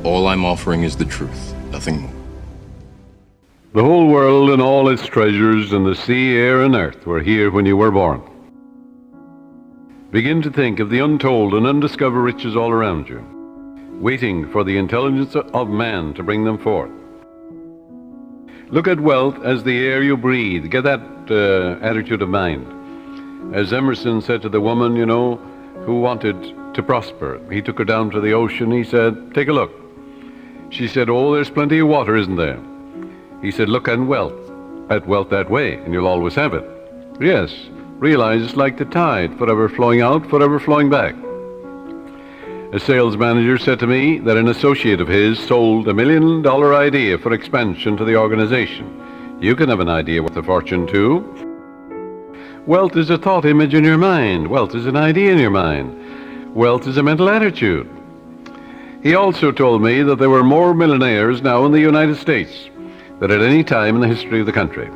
All I'm offering is the truth, nothing more. The whole world and all its treasures and the sea, air, and earth were here when you were born. Begin to think of the untold and undiscovered riches all around you, waiting for the intelligence of man to bring them forth. Look at wealth as the air you breathe. Get that attitude of mind. As Emerson said to the woman, who wanted to prosper. He took her down to the ocean. He said, "Take a look." She said, "Oh, there's plenty of water, isn't there?" He said, "Look at wealth that way, and you'll always have it." Yes, realize it's like the tide, forever flowing out, forever flowing back. A sales manager said to me that an associate of his sold $1 million idea for expansion to the organization. You can have an idea worth a fortune too. Wealth is a thought image in your mind. Wealth is an idea in your mind. Wealth is a mental attitude. He also told me that there were more millionaires now in the United States than at any time in the history of the country.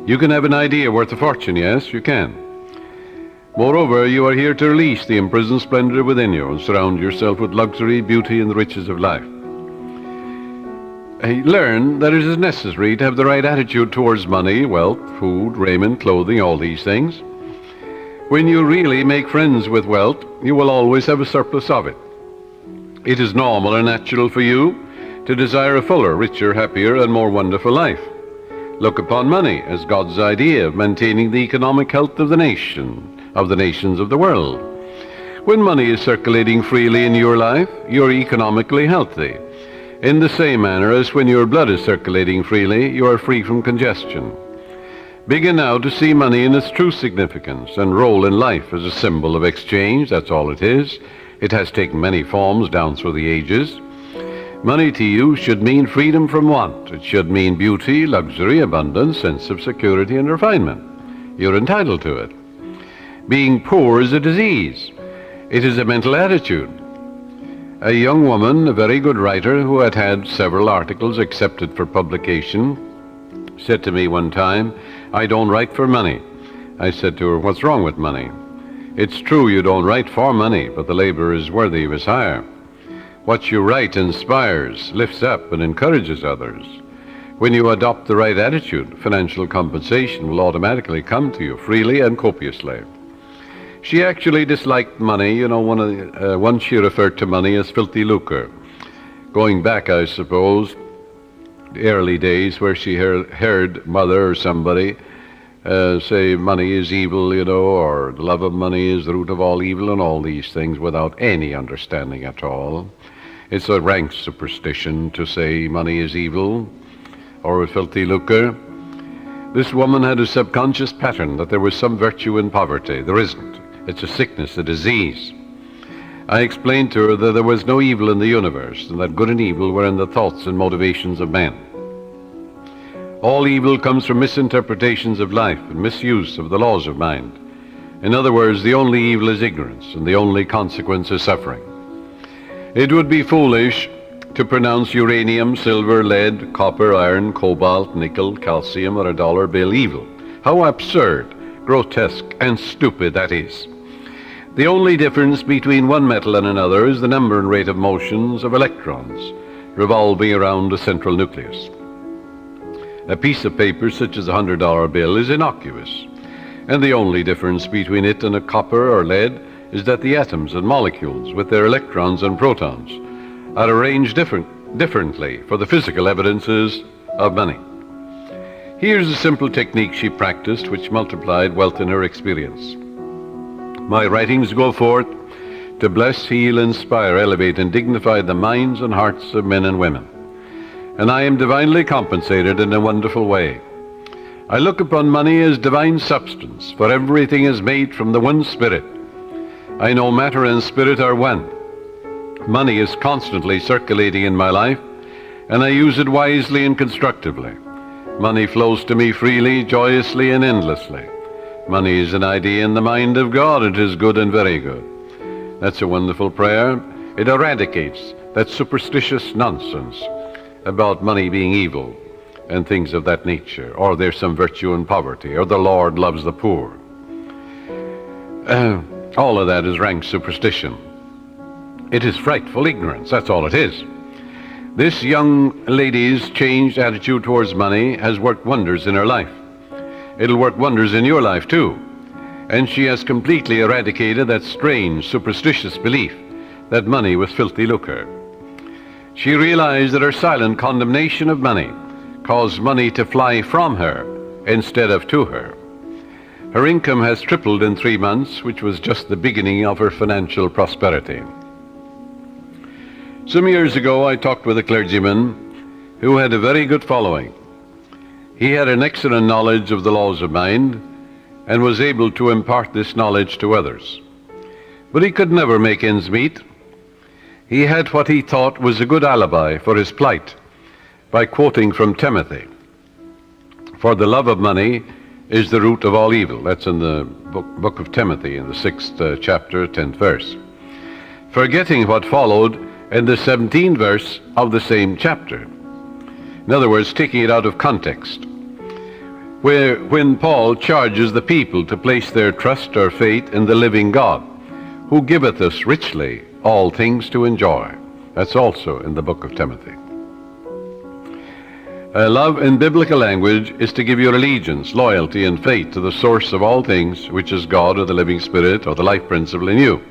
You can have an idea worth a fortune, yes, you can. Moreover, you are here to release the imprisoned splendor within you and surround yourself with luxury, beauty, and the riches of life. Learn that it is necessary to have the right attitude towards money, wealth, food, raiment, clothing, all these things. When you really make friends with wealth, you will always have a surplus of it. It is normal and natural for you to desire a fuller, richer, happier, and more wonderful life. Look upon money as God's idea of maintaining the economic health of the nations of the world. When money is circulating freely in your life, you're economically healthy. In the same manner as when your blood is circulating freely, you are free from congestion. Begin now to see money in its true significance and role in life as a symbol of exchange. That's all it is. It has taken many forms down through the ages. Money to you should mean freedom from want. It should mean beauty, luxury, abundance, sense of security, and refinement. You're entitled to it. Being poor is a disease. It is a mental attitude. A young woman, a very good writer, who had had several articles accepted for publication, said to me one time, "I don't write for money." I said to her, "What's wrong with money?" "It's true you don't write for money, but the labor is worthy of his hire. What you write inspires, lifts up, and encourages others. When you adopt the right attitude, financial compensation will automatically come to you freely and copiously." She actually disliked money. Once she referred to money as filthy lucre. Going back, I suppose, the early days where she heard mother or somebody say money is evil, or the love of money is the root of all evil, and all these things without any understanding at all. It's a rank superstition to say money is evil or a filthy lucre. This woman had a subconscious pattern that there was some virtue in poverty. There isn't. It's a sickness, a disease. I explained to her that there was no evil in the universe, and that good and evil were in the thoughts and motivations of man. All evil comes from misinterpretations of life and misuse of the laws of mind. In other words, the only evil is ignorance, and the only consequence is suffering. It would be foolish to pronounce uranium, silver, lead, copper, iron, cobalt, nickel, calcium, or a dollar bill evil. How absurd, grotesque, and stupid that is. The only difference between one metal and another is the number and rate of motions of electrons revolving around a central nucleus. A piece of paper such as a $100 bill is innocuous, and the only difference between it and a copper or lead is that the atoms and molecules with their electrons and protons are arranged differently for the physical evidences of money. Here's a simple technique she practiced which multiplied wealth in her experience. My writings go forth to bless, heal, inspire, elevate, and dignify the minds and hearts of men and women. And I am divinely compensated in a wonderful way. I look upon money as divine substance, for everything is made from the one spirit. I know matter and spirit are one. Money is constantly circulating in my life, and I use it wisely and constructively. Money flows to me freely, joyously, and endlessly. Money is an idea in the mind of God. It is good and very good. That's a wonderful prayer. It eradicates that superstitious nonsense about money being evil and things of that nature, or there's some virtue in poverty, or the Lord loves the poor. All of that is rank superstition. It is frightful ignorance, that's all it is. This young lady's changed attitude towards money has worked wonders in her life. It'll work wonders in your life too. And she has completely eradicated that strange, superstitious belief that money was filthy lucre. She realized that her silent condemnation of money caused money to fly from her instead of to her. Her income has tripled in 3 months, which was just the beginning of her financial prosperity. Some years ago, I talked with a clergyman who had a very good following. He had an excellent knowledge of the laws of mind and was able to impart this knowledge to others. But he could never make ends meet. He had what he thought was a good alibi for his plight by quoting from Timothy. For the love of money is the root of all evil. That's in the book of Timothy, in the 6th chapter, 10th verse. Forgetting what followed in the 17th verse of the same chapter. In other words, taking it out of context. When Paul charges the people to place their trust or faith in the living God, who giveth us richly all things to enjoy. That's also in the book of Timothy. Love in biblical language is to give your allegiance, loyalty, and faith to the source of all things, which is God or the living Spirit or the life principle in you.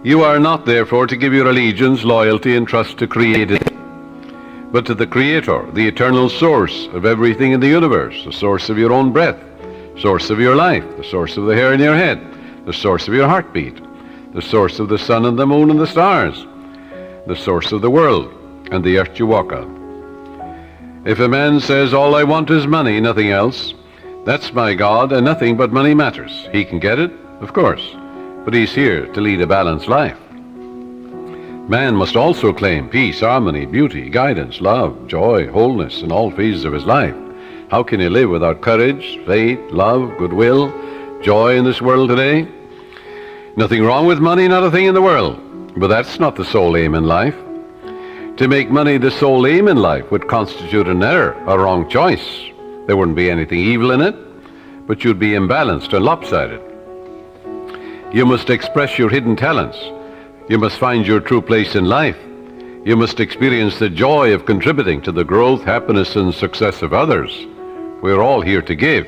You are not, therefore, to give your allegiance, loyalty, and trust to created, but to the Creator, the eternal source of everything in the universe, the source of your own breath, source of your life, the source of the hair in your head, the source of your heartbeat, the source of the sun and the moon and the stars, the source of the world and the earth you walk on. If a man says, all I want is money, nothing else, that's my God, and nothing but money matters. He can get it, of course, but he's here to lead a balanced life. Man must also claim peace, harmony, beauty, guidance, love, joy, wholeness in all phases of his life. How can he live without courage, faith, love, goodwill, joy in this world today? Nothing wrong with money, not a thing in the world, but that's not the sole aim in life. To make money the sole aim in life would constitute an error, a wrong choice. There wouldn't be anything evil in it, but you'd be imbalanced and lopsided. You must express your hidden talents. You must find your true place in life. You must experience the joy of contributing to the growth, happiness, and success of others. We're all here to give.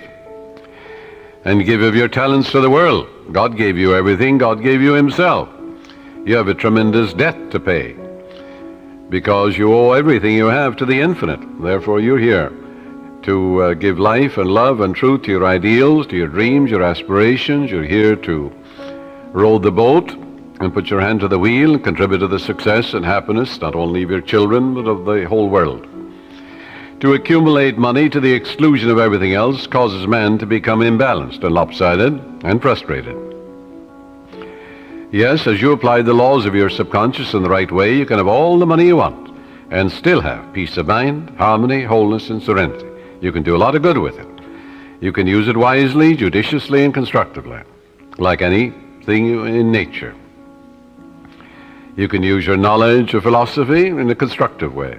And give of your talents to the world. God gave you everything. God gave you himself. You have a tremendous debt to pay, because you owe everything you have to the infinite. Therefore, you're here to give life and love and truth to your ideals, to your dreams, your aspirations. You're here to row the boat and put your hand to the wheel and contribute to the success and happiness, not only of your children, but of the whole world. To accumulate money to the exclusion of everything else causes man to become imbalanced and lopsided and frustrated. Yes, as you apply the laws of your subconscious in the right way, you can have all the money you want and still have peace of mind, harmony, wholeness, and serenity. You can do a lot of good with it. You can use it wisely, judiciously, and constructively, like anything in nature. You can use your knowledge of philosophy in a constructive way,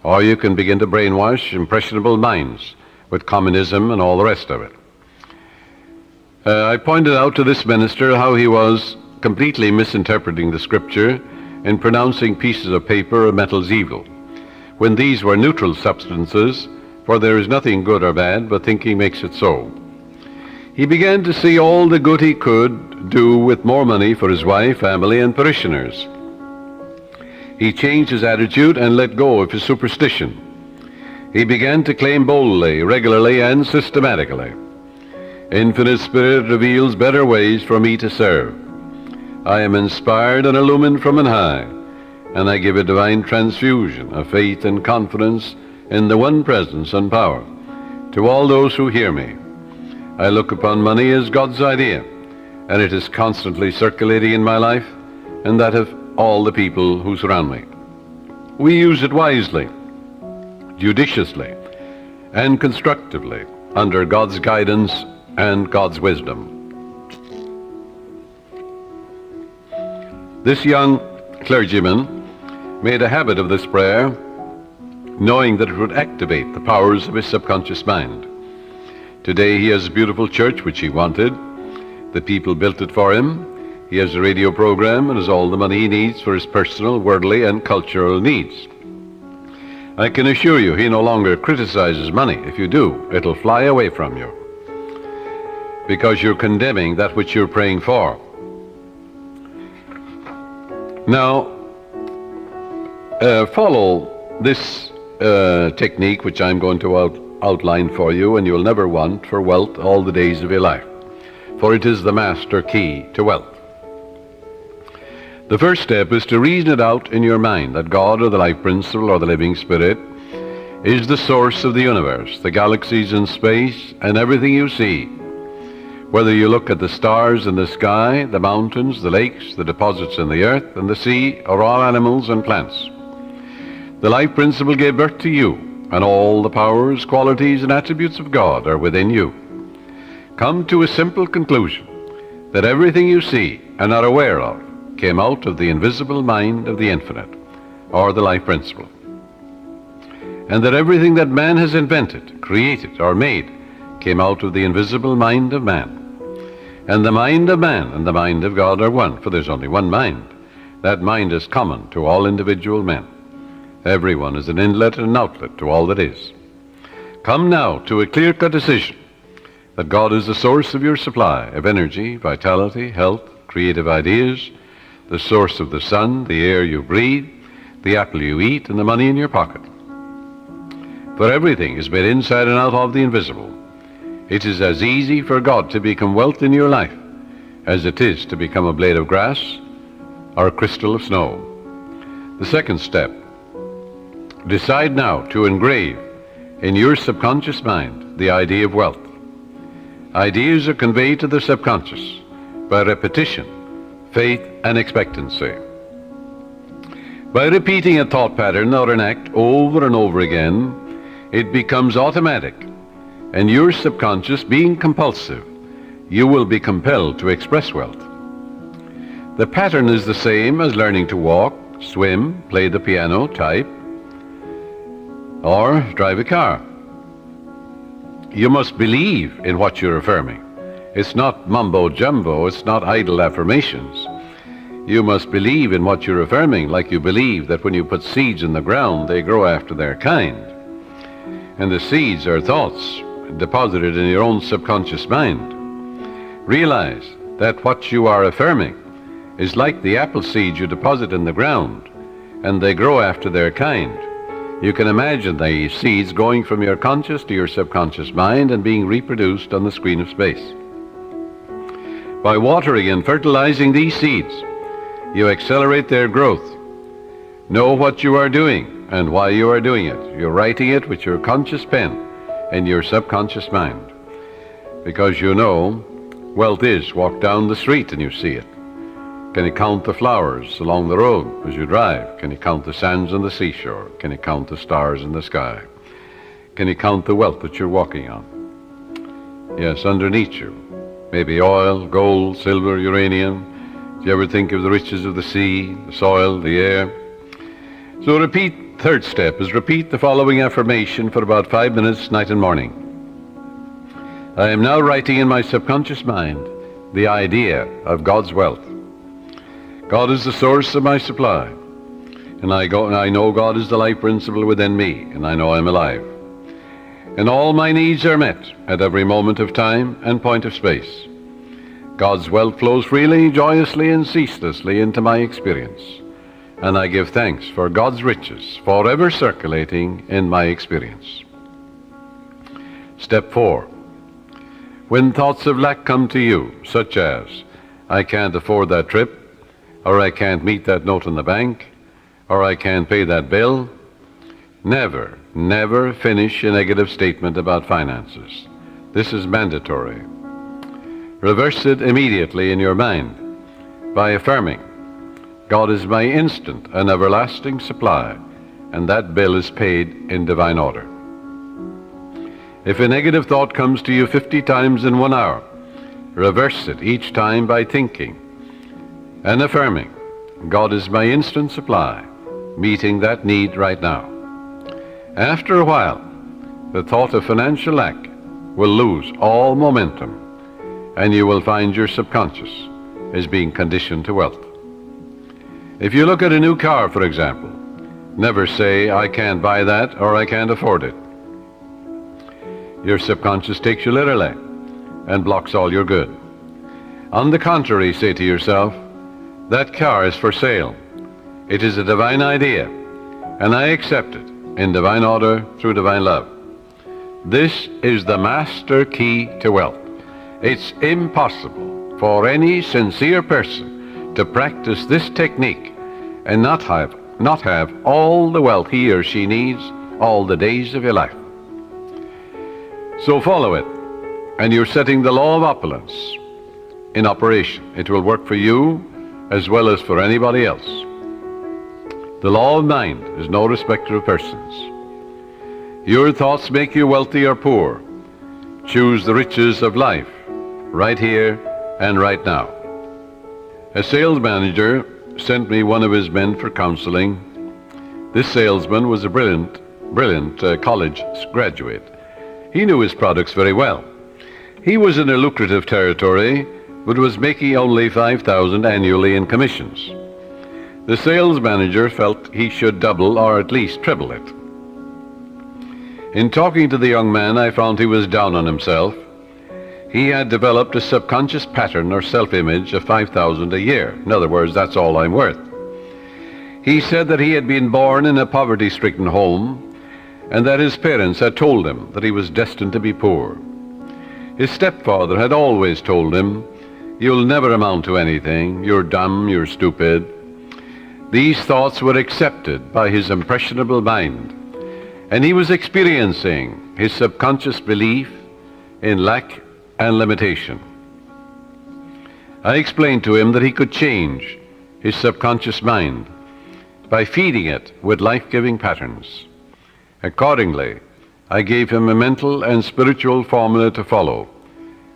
or you can begin to brainwash impressionable minds with communism and all the rest of it. I pointed out to this minister how he was completely misinterpreting the scripture and pronouncing pieces of paper or metals evil, when these were neutral substances, for there is nothing good or bad, but thinking makes it so. He began to see all the good he could do with more money for his wife, family, and parishioners. He changed his attitude and let go of his superstition. He began to claim boldly, regularly, and systematically, Infinite Spirit reveals better ways for me to serve. I am inspired and illumined from on high, and I give a divine transfusion of faith and confidence in the one presence and power to all those who hear me. I look upon money as God's idea, and it is constantly circulating in my life and that of all the people who surround me. We use it wisely, judiciously, and constructively under God's guidance and God's wisdom. This young clergyman made a habit of this prayer, knowing that it would activate the powers of his subconscious mind. Today he has a beautiful church which he wanted. The people built it for him. He has a radio program and has all the money he needs for his personal, worldly, and cultural needs. I can assure you he no longer criticizes money. If you do, it'll fly away from you, because you're condemning that which you're praying for. Now, follow this technique which I'm going to outline for you, and you'll never want for wealth all the days of your life, for it is the master key to wealth. The first step is to reason it out in your mind that God, or the life principle, or the living spirit, is the source of the universe, the galaxies in space, and everything you see. Whether you look at the stars in the sky, the mountains, the lakes, the deposits in the earth and the sea, or all animals and plants. The life principle gave birth to you, and all the powers, qualities, and attributes of God are within you. Come to a simple conclusion that everything you see and are aware of came out of the invisible mind of the infinite, or the life principle. And that everything that man has invented, created, or made came out of the invisible mind of man. And the mind of man and the mind of God are one, for there's only one mind. That mind is common to all individual men. Everyone is an inlet and an outlet to all that is. Come now to a clear-cut decision that God is the source of your supply of energy, vitality, health, creative ideas, the source of the sun, the air you breathe, the apple you eat, and the money in your pocket. For everything is made inside and out of the invisible. It is as easy for God to become wealth in your life as it is to become a blade of grass or a crystal of snow. The second step, decide now to engrave in your subconscious mind the idea of wealth. Ideas are conveyed to the subconscious by repetition, faith, and expectancy. By repeating a thought pattern or an act over and over again, it becomes automatic, and your subconscious being compulsive, you will be compelled to express wealth. The pattern is the same as learning to walk, swim, play the piano, type, or drive a car. You must believe in what you're affirming. It's not mumbo-jumbo, it's not idle affirmations. You must believe in what you're affirming, like you believe that when you put seeds in the ground, they grow after their kind. And the seeds are thoughts deposited in your own subconscious mind. Realize that what you are affirming is like the apple seeds you deposit in the ground, and they grow after their kind. You can imagine the seeds going from your conscious to your subconscious mind and being reproduced on the screen of space. By watering and fertilizing these seeds, you accelerate their growth. Know what you are doing and why you are doing it. You're writing it with your conscious pen in your subconscious mind. Because you know, wealth is walk down the street and you see it. Can you count the flowers along the road as you drive? Can you count the sands on the seashore? Can you count the stars in the sky? Can you count the wealth that you're walking on? Yes, underneath you. Maybe oil, gold, silver, uranium. Do you ever think of the riches of the sea, the soil, the air? So repeat, third step is repeat the following affirmation for about 5 minutes, night and morning. I am now writing in my subconscious mind the idea of God's wealth. God is the source of my supply, and I know God is the life principle within me, and I know I'm alive. And all my needs are met at every moment of time and point of space. God's wealth flows freely, joyously, and ceaselessly into my experience, and I give thanks for God's riches forever circulating in my experience. Step 4. When thoughts of lack come to you, such as, I can't afford that trip, or I can't meet that note in the bank, or I can't pay that bill, never, never finish a negative statement about finances. This is mandatory. Reverse it immediately in your mind by affirming, God is my instant and everlasting supply, and that bill is paid in divine order. If a negative thought comes to you 50 times in 1 hour, reverse it each time by thinking and affirming, God is my instant supply, meeting that need right now. After a while, the thought of financial lack will lose all momentum, and you will find your subconscious is being conditioned to wealth. If you look at a new car, for example, never say, I can't buy that or I can't afford it. Your subconscious takes you literally and blocks all your good. On the contrary, say to yourself, that car is for sale. It is a divine idea, and I accept it in divine order through divine love. This is the master key to wealth. It's impossible for any sincere person to practice this technique and not have all the wealth he or she needs all the days of your life. So follow it, and you're setting the law of opulence in operation. It will work for you as well as for anybody else. The law of mind is no respecter of persons. Your thoughts make you wealthy or poor. Choose the riches of life right here and right now. A sales manager sent me one of his men for counseling. This salesman was a brilliant college graduate. He knew his products very well. He was in a lucrative territory, but was making only $5,000 annually in commissions. The sales manager felt he should double or at least triple it. In talking to the young man, I found he was down on himself. He had developed a subconscious pattern or self-image of $5,000 a year. In other words, that's all I'm worth. He said that he had been born in a poverty-stricken home and that his parents had told him that he was destined to be poor. His stepfather had always told him, you'll never amount to anything, you're dumb, you're stupid. These thoughts were accepted by his impressionable mind, and he was experiencing his subconscious belief in lack and limitation. I explained to him that he could change his subconscious mind by feeding it with life-giving patterns. Accordingly, I gave him a mental and spiritual formula to follow,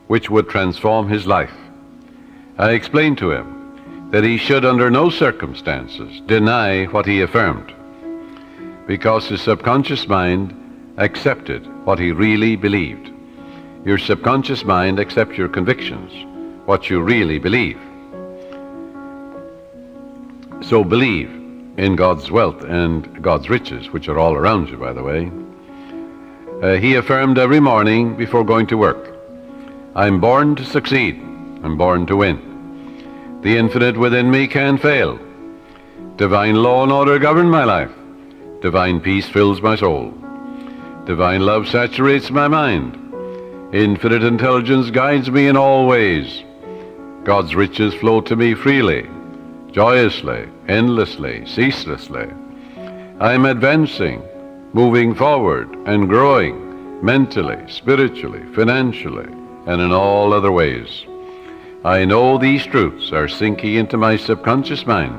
which would transform his life. I explained to him that he should under no circumstances deny what he affirmed, because his subconscious mind accepted what he really believed. Your subconscious mind accepts your convictions, what you really believe. So believe in God's wealth and God's riches, which are all around you, by the way. He affirmed every morning before going to work, I'm born to succeed. I'm born to win. The infinite within me can't fail. Divine law and order govern my life. Divine peace fills my soul. Divine love saturates my mind. Infinite intelligence guides me in all ways. God's riches flow to me freely, joyously, endlessly, ceaselessly. I am advancing, moving forward and growing mentally, spiritually, financially, and in all other ways. I know these truths are sinking into my subconscious mind,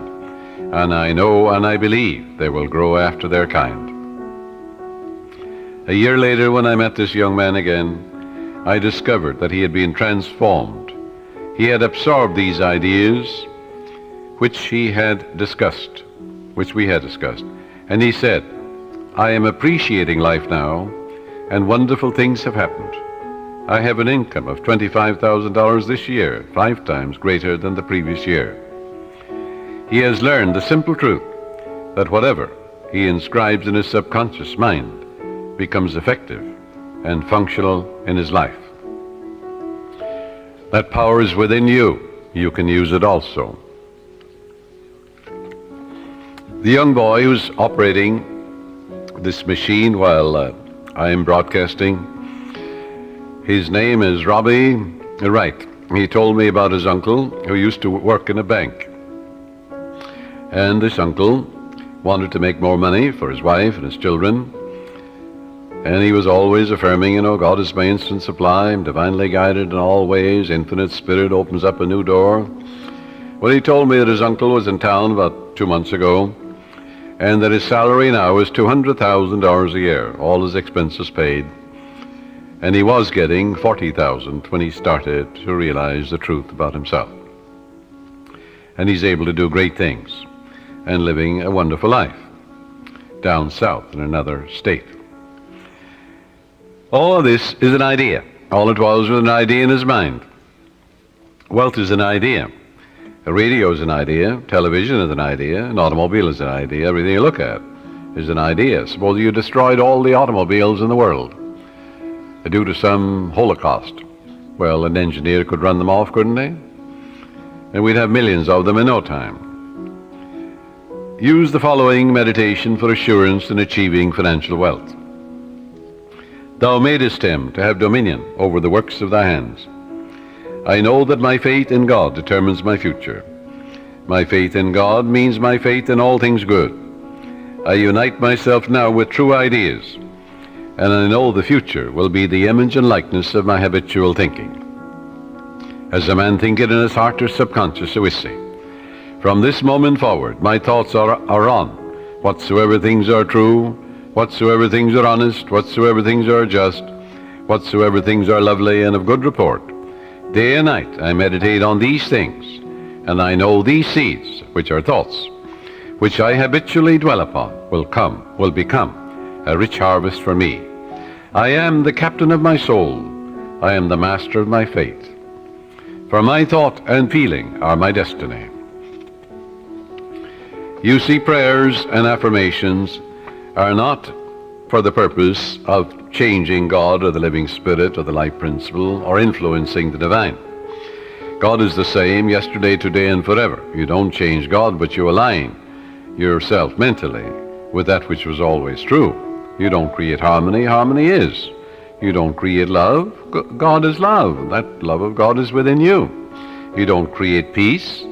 and I know and I believe they will grow after their kind. A year later, when I met this young man again, I discovered that he had been transformed. He had absorbed these ideas which we had discussed, and he said, I am appreciating life now, and wonderful things have happened. I have an income of $25,000 this year, 5 times greater than the previous year. He has learned the simple truth that whatever he inscribes in his subconscious mind becomes effective and functional in his life. That power is within you. You can use it also. The young boy who's operating this machine while I am broadcasting, his name is Robbie Wright. He told me about his uncle who used to work in a bank. And this uncle wanted to make more money for his wife and his children. And he was always affirming, God is my instant supply, I'm divinely guided in all ways, infinite spirit opens up a new door. Well, he told me that his uncle was in town about 2 months ago, and that his salary now is $200,000 a year, all his expenses paid. And he was getting $40,000 when he started to realize the truth about himself. And he's able to do great things and living a wonderful life down south in another state. All of this is an idea. All it was an idea in his mind. Wealth is an idea. A radio is an idea, television is an idea, an automobile is an idea, everything you look at is an idea. Suppose you destroyed all the automobiles in the world due to some holocaust. Well, an engineer could run them off, couldn't he? And we'd have millions of them in no time. Use the following meditation for assurance in achieving financial wealth. Thou madest him to have dominion over the works of thy hands. I know that my faith in God determines my future. My faith in God means my faith in all things good. I unite myself now with true ideas, and I know the future will be the image and likeness of my habitual thinking. As a man thinketh in his heart or subconscious, so is he. From this moment forward, my thoughts are on whatsoever things are true, whatsoever things are honest, whatsoever things are just, whatsoever things are lovely and of good report. Day and night I meditate on these things, and I know these seeds, which are thoughts, which I habitually dwell upon, will become a rich harvest for me. I am the captain of my soul. I am the master of my fate. For my thought and feeling are my destiny. You see, prayers and affirmations are not for the purpose of changing God or the living spirit or the life principle or influencing the divine. God is the same yesterday, today, and forever. You don't change God, but you align yourself mentally with that which was always true. You don't create harmony. Harmony is. You don't create love. God is love. That love of God is within you. You don't create peace.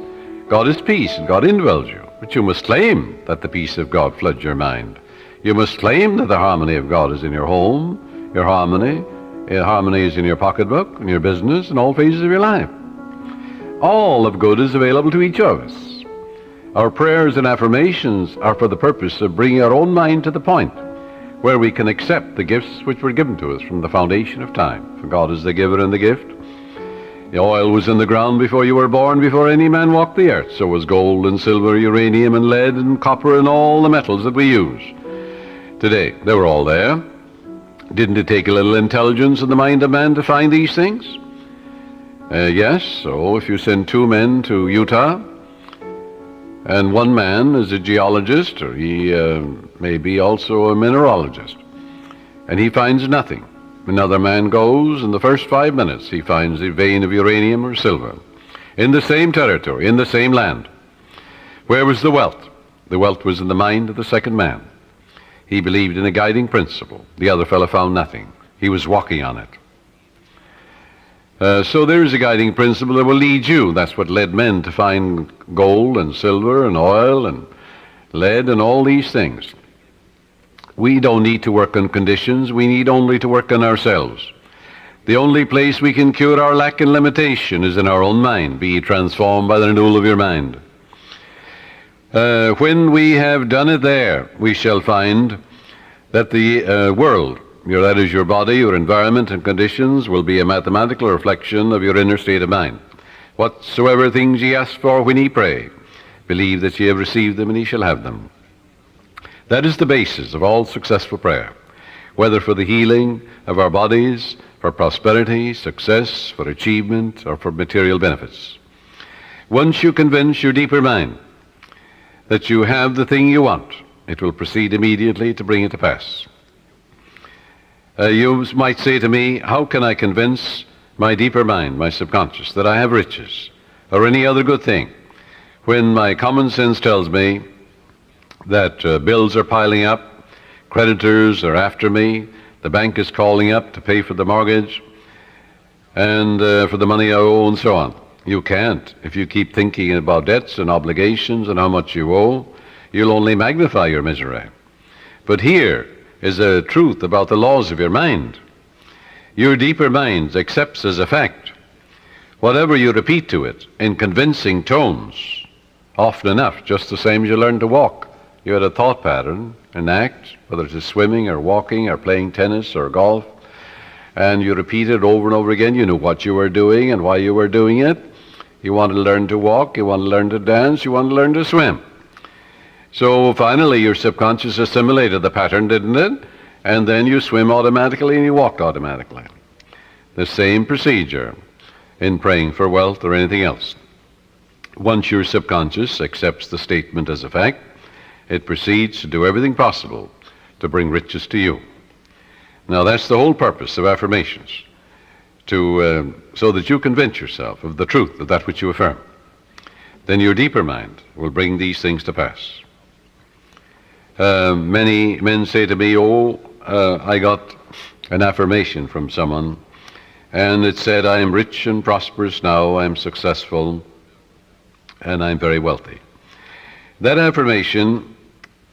God is peace, and God indwells you. But you must claim that the peace of God floods your mind. You must claim that the harmony of God is in your home, your harmony is in your pocketbook, in your business, in all phases of your life. All of good is available to each of us. Our prayers and affirmations are for the purpose of bringing our own mind to the point where we can accept the gifts which were given to us from the foundation of time. For God is the giver and the gift. The oil was in the ground before you were born, before any man walked the earth. So was gold and silver, uranium and lead and copper and all the metals that we use today. They were all there. Didn't it take a little intelligence in the mind of man to find these things? Yes, so if you send two men to Utah, and one man is a geologist, or he may be also a mineralogist, and he finds nothing. Another man goes, in the first 5 minutes he finds a vein of uranium or silver in the same territory, in the same land. Where was the wealth? The wealth was in the mind of the second man. He believed in a guiding principle. The other fellow found nothing. He was walking on it. So there is a guiding principle that will lead you. That's what led men to find gold and silver and oil and lead and all these things. We don't need to work on conditions. We need only to work on ourselves. The only place we can cure our lack and limitation is in our own mind. Be ye transformed by the renewal of your mind. When we have done it there, we shall find that the world, that is your body, your environment and conditions, will be a mathematical reflection of your inner state of mind. Whatsoever things ye ask for when ye pray, believe that ye have received them, and ye shall have them. That is the basis of all successful prayer, whether for the healing of our bodies, for prosperity, success, for achievement, or for material benefits. Once you convince your deeper mind that you have the thing you want, it will proceed immediately to bring it to pass. You might say to me, how can I convince my deeper mind, my subconscious, that I have riches or any other good thing, when my common sense tells me that bills are piling up, creditors are after me, the bank is calling up to pay for the mortgage and for the money I owe and so on. You can't. If you keep thinking about debts and obligations and how much you owe, you'll only magnify your misery. But here is a truth about the laws of your mind. Your deeper mind accepts as a fact whatever you repeat to it in convincing tones, often enough, just the same as you learn to walk. You had a thought pattern, an act, whether it's swimming or walking or playing tennis or golf, and you repeat it over and over again. You knew what you were doing and why you were doing it. You want to learn to walk, you want to learn to dance, you want to learn to swim. So finally your subconscious assimilated the pattern, didn't it? And then you swim automatically and you walked automatically. The same procedure in praying for wealth or anything else. Once your subconscious accepts the statement as a fact, it proceeds to do everything possible to bring riches to you. Now that's the whole purpose of affirmations, so that you convince yourself of the truth of that which you affirm. Then your deeper mind will bring these things to pass. Many men say to me, I got an affirmation from someone, and it said, I am rich and prosperous now, I am successful, and I'm very wealthy. That affirmation,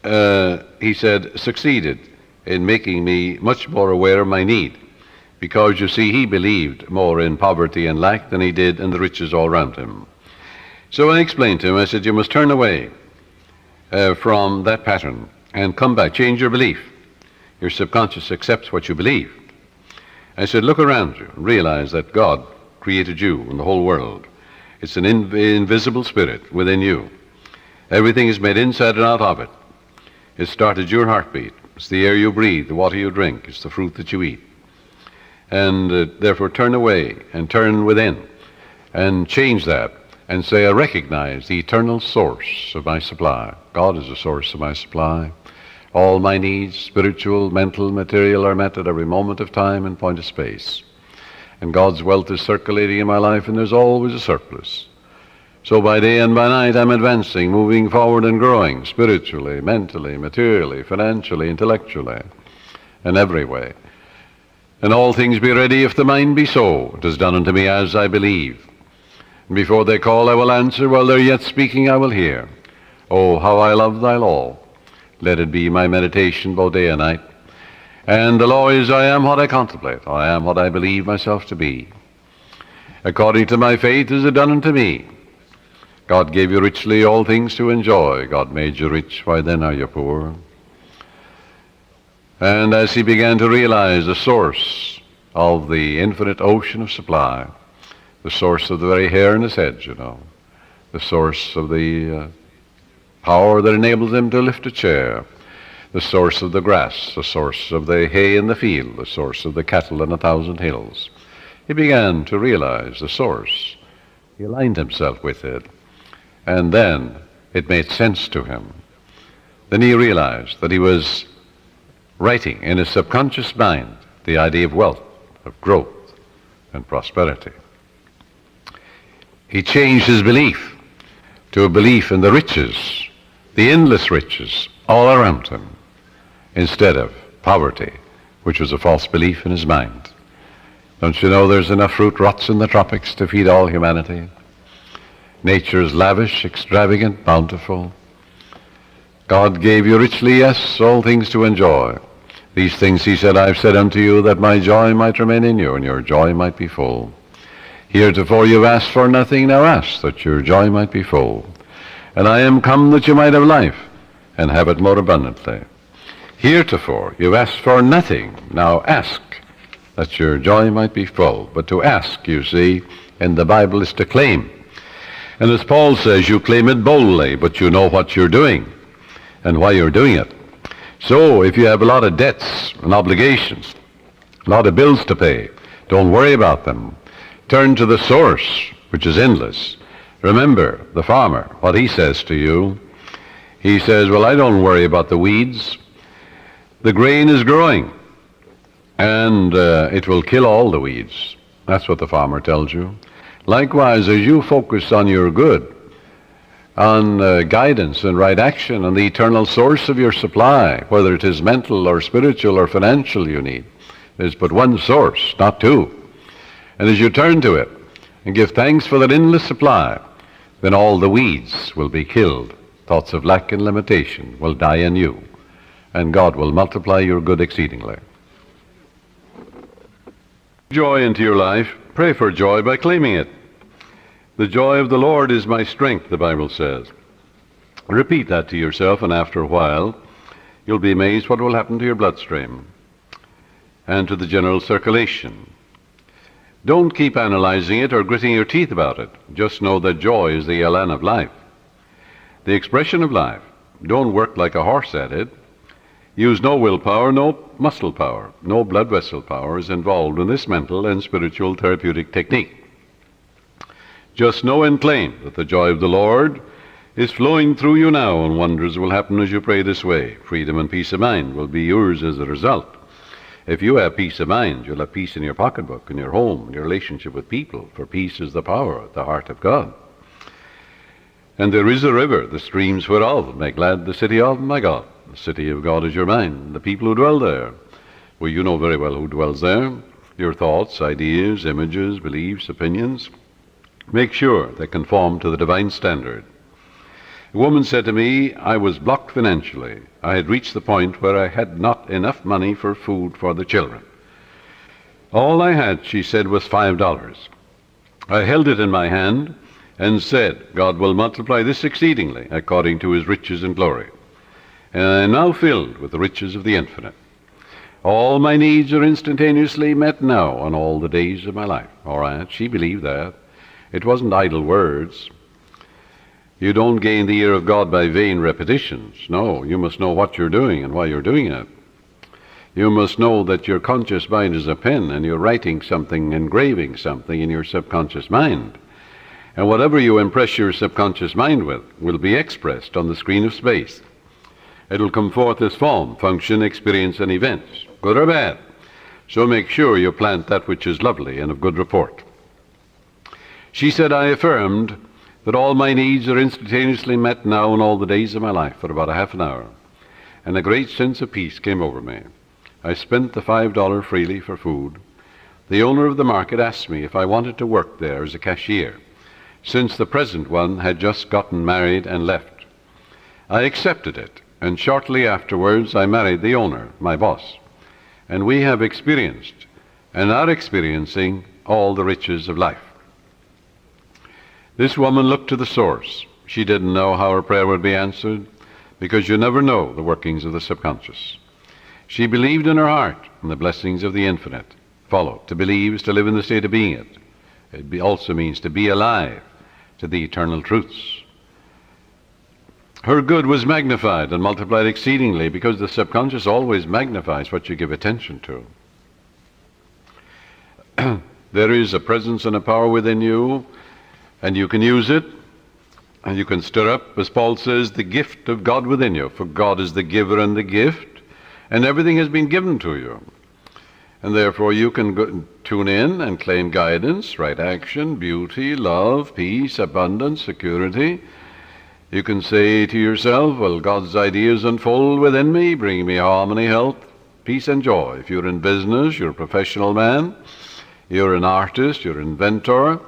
he said, succeeded in making me much more aware of my need, because, you see, he believed more in poverty and lack than he did in the riches all around him. So I explained to him, I said, you must turn away from that pattern and come back, change your belief. Your subconscious accepts what you believe. I said, look around you and realize that God created you and the whole world. It's an invisible spirit within you. Everything is made inside and out of it. It started your heartbeat. It's the air you breathe, the water you drink. It's the fruit that you eat. And therefore turn away and turn within and change that and say, I recognize the eternal source of my supply. God is the source of my supply. All my needs, spiritual, mental, material, are met at every moment of time and point of space. And God's wealth is circulating in my life, and there's always a surplus. So by day and by night I'm advancing, moving forward and growing, spiritually, mentally, materially, financially, intellectually, in every way. And all things be ready if the mind be so. It is done unto me as I believe. And before they call I will answer, while they're yet speaking I will hear. Oh, how I love thy law. Let it be my meditation both day and night. And the law is, I am what I contemplate. I am what I believe myself to be. According to my faith is it done unto me. God gave you richly all things to enjoy. God made you rich, why then are you poor? And as he began to realize the source of the infinite ocean of supply, the source of the very hair in his head, you know, the source of the power that enables him to lift a chair, the source of the grass, the source of the hay in the field, the source of the cattle in 1,000 hills. He began to realize the source. He aligned himself with it, and then it made sense to him. Then he realized that he was writing in his subconscious mind the idea of wealth, of growth, and prosperity. He changed his belief to a belief in the riches, the endless riches all around him, instead of poverty, which was a false belief in his mind. Don't you know there's enough fruit rots in the tropics to feed all humanity? Nature is lavish, extravagant, bountiful. God gave you richly, yes, all things to enjoy. These things, he said, I've said unto you, that my joy might remain in you, and your joy might be full. Heretofore you've asked for nothing, now ask, that your joy might be full. And I am come that you might have life, and have it more abundantly. Heretofore you've asked for nothing, now ask, that your joy might be full. But to ask, you see, in the Bible is to claim. And as Paul says, you claim it boldly, but you know what you're doing and why you're doing it. So if you have a lot of debts and obligations, a lot of bills to pay, don't worry about them. Turn to the source, which is endless. Remember the farmer, what he says to you. He says, well, I don't worry about the weeds. The grain is growing, and it will kill all the weeds. That's what the farmer tells you. Likewise, as you focus on your good, on guidance and right action, and the eternal source of your supply, whether it is mental or spiritual or financial you need, there's but one source, not two. And as you turn to it and give thanks for that endless supply, then all the weeds will be killed. Thoughts of lack and limitation will die in you, and God will multiply your good exceedingly. Joy into your life. Pray for joy by claiming it. The joy of the Lord is my strength, the Bible says. Repeat that to yourself, and after a while, you'll be amazed what will happen to your bloodstream and to the general circulation. Don't keep analyzing it or gritting your teeth about it. Just know that joy is the elan of life, the expression of life. Don't work like a horse at it. Use no willpower, no muscle power, no blood vessel power is involved in this mental and spiritual therapeutic technique. Just know and claim that the joy of the Lord is flowing through you now, and wonders will happen as you pray this way. Freedom and peace of mind will be yours as a result. If you have peace of mind, you'll have peace in your pocketbook, in your home, in your relationship with people, for peace is the power at the heart of God. And there is a river, the streams whereof make glad the city of my God. The city of God is your mind, the people who dwell there. Well, you know very well who dwells there. Your thoughts, ideas, images, beliefs, opinions. Make sure they conform to the divine standard. A woman said to me, I was blocked financially. I had reached the point where I had not enough money for food for the children. All I had, she said, was $5. I held it in my hand and said, God will multiply this exceedingly according to his riches and glory. And I am now filled with the riches of the infinite. All my needs are instantaneously met now on all the days of my life. All right, she believed that. It wasn't idle words. You don't gain the ear of God by vain repetitions. No, you must know what you're doing and why you're doing it. You must know that your conscious mind is a pen and you're writing something, engraving something in your subconscious mind. And whatever you impress your subconscious mind with will be expressed on the screen of space. It'll come forth as form, function, experience, and events, good or bad. So make sure you plant that which is lovely and of good report. She said, I affirmed that all my needs are instantaneously met now in all the days of my life for about a half an hour, and a great sense of peace came over me. I spent the $5 freely for food. The owner of the market asked me if I wanted to work there as a cashier, since the present one had just gotten married and left. I accepted it, and shortly afterwards I married the owner, my boss, and we have experienced and are experiencing all the riches of life. This woman looked to the source. She didn't know how her prayer would be answered, because you never know the workings of the subconscious. She believed in her heart in the blessings of the infinite. Follow. To believe is to live in the state of being it. It also means to be alive to the eternal truths. Her good was magnified and multiplied exceedingly, because the subconscious always magnifies what you give attention to. There is a presence and a power within you, and you can use it, and you can stir up, as Paul says, the gift of God within you. For God is the giver and the gift, and everything has been given to you. And therefore you can tune in and claim guidance, right action, beauty, love, peace, abundance, security. You can say to yourself, well, God's ideas unfold within me, bringing me harmony, health, peace, and joy. If you're in business, you're a professional man, you're an artist, you're an inventor,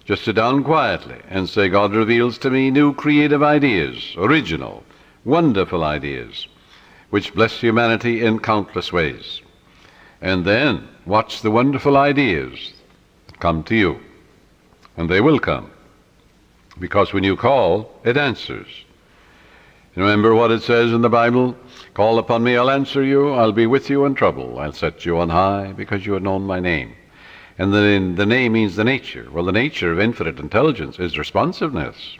just sit down quietly and say, God reveals to me new creative ideas, original, wonderful ideas, which bless humanity in countless ways. And then watch the wonderful ideas that come to you. And they will come, because when you call, it answers. Remember what it says in the Bible? Call upon me, I'll answer you. I'll be with you in trouble. I'll set you on high, because you have known my name. And then the name means the nature. Well, the nature of infinite intelligence is responsiveness.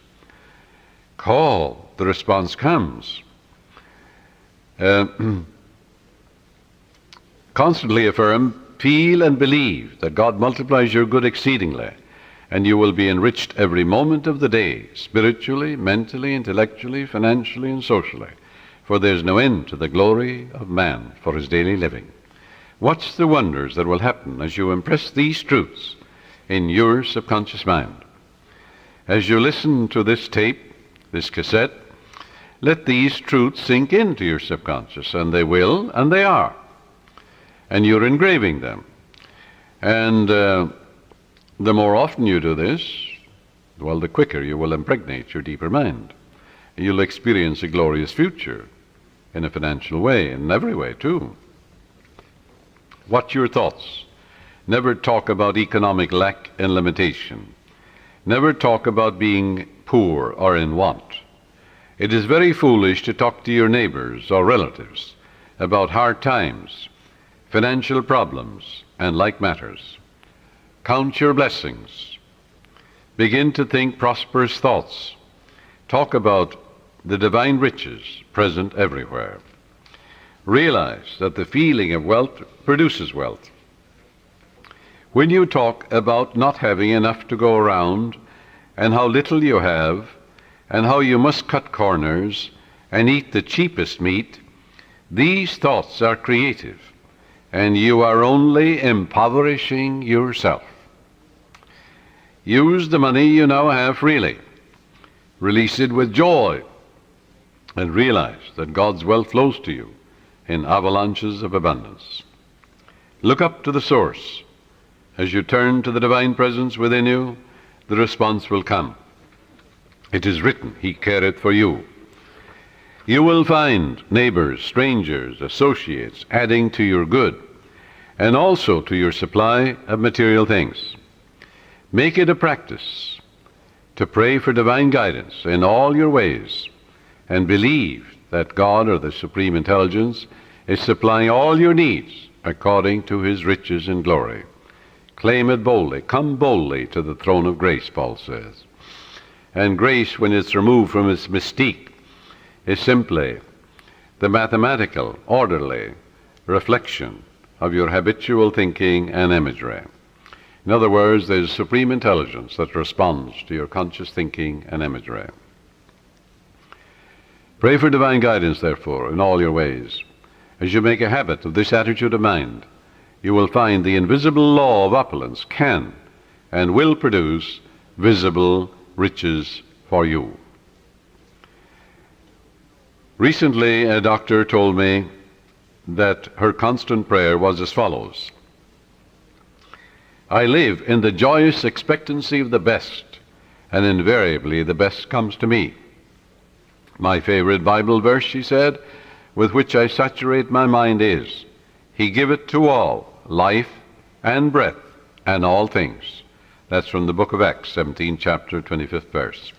Call, the response comes. Constantly affirm, feel and believe that God multiplies your good exceedingly, and you will be enriched every moment of the day, spiritually, mentally, intellectually, financially, and socially, for there's no end to the glory of man for his daily living. Watch the wonders that will happen as you impress these truths in your subconscious mind. As you listen to this tape, this cassette, let these truths sink into your subconscious, and they will, and they are. And you're engraving them. And the more often you do this, well, the quicker you will impregnate your deeper mind. You'll experience a glorious future in a financial way, in every way too. Watch your thoughts. Never talk about economic lack and limitation. Never talk about being poor or in want. It is very foolish to talk to your neighbors or relatives about hard times, financial problems, and like matters. Count your blessings. Begin to think prosperous thoughts. Talk about the divine riches present everywhere. Realize that the feeling of wealth produces wealth. When you talk about not having enough to go around, and how little you have, and how you must cut corners and eat the cheapest meat, these thoughts are creative, and you are only impoverishing yourself. Use the money you now have freely. Release it with joy, and realize that God's wealth flows to you in avalanches of abundance. Look up to the source. As you turn to the divine presence within you, the response will come. It is written, He careth for you. You will find neighbors, strangers, associates adding to your good, and also to your supply of material things. Make it a practice to pray for divine guidance in all your ways, and believe that God, or the Supreme Intelligence, is supplying all your needs according to His riches and glory. Claim it boldly. Come boldly to the throne of grace, Paul says. And grace, when it's removed from its mystique, is simply the mathematical, orderly reflection of your habitual thinking and imagery. In other words, there's supreme intelligence that responds to your conscious thinking and imagery. Pray for divine guidance, therefore, in all your ways. As you make a habit of this attitude of mind, you will find the invisible law of opulence can and will produce visible riches for you. Recently, a doctor told me that her constant prayer was as follows: I live in the joyous expectancy of the best, and invariably the best comes to me. My favorite Bible verse, she said, with which I saturate my mind is, He giveth to all life and breath and all things. That's from the book of Acts, 17th chapter, 25th verse.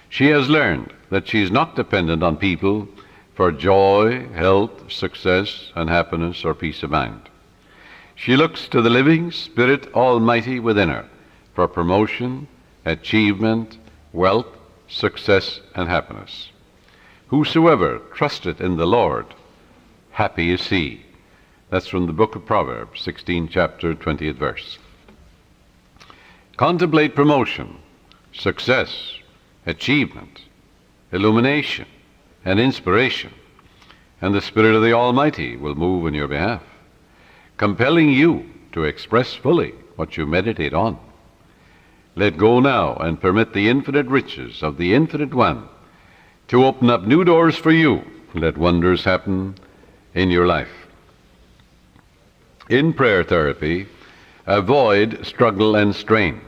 She has learned that she is not dependent on people for joy, health, success, and happiness or peace of mind. She looks to the living Spirit Almighty within her for promotion, achievement, wealth, success, and happiness. Whosoever trusteth in the Lord, happy is he. That's from the book of Proverbs, 16th chapter, 20th verse. Contemplate promotion, success, achievement, illumination, and inspiration, and the Spirit of the Almighty will move in your behalf, compelling you to express fully what you meditate on. Let go now and permit the infinite riches of the Infinite One to open up new doors for you. Let wonders happen in your life. In prayer therapy, avoid struggle and strain.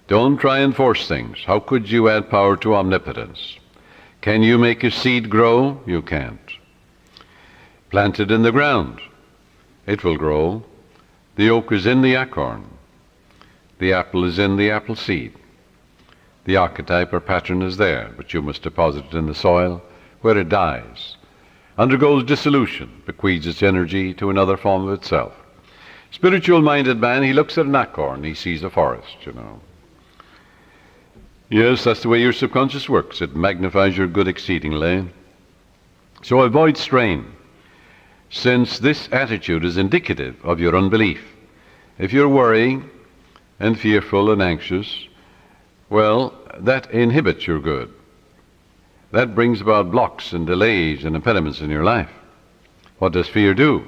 Don't try and force things. How could you add power to omnipotence? Can you make a seed grow? You can't. Plant it in the ground. It will grow. The oak is in the acorn. The apple is in the apple seed. The archetype or pattern is there, but you must deposit it in the soil where it dies, undergoes dissolution, bequeaths its energy to another form of itself. Spiritual-minded man, he looks at an acorn, he sees a forest, Yes, that's the way your subconscious works. It magnifies your good exceedingly. So avoid strain, since this attitude is indicative of your unbelief. If you're worrying and fearful and anxious, well, that inhibits your good. That brings about blocks and delays and impediments in your life. What does fear do?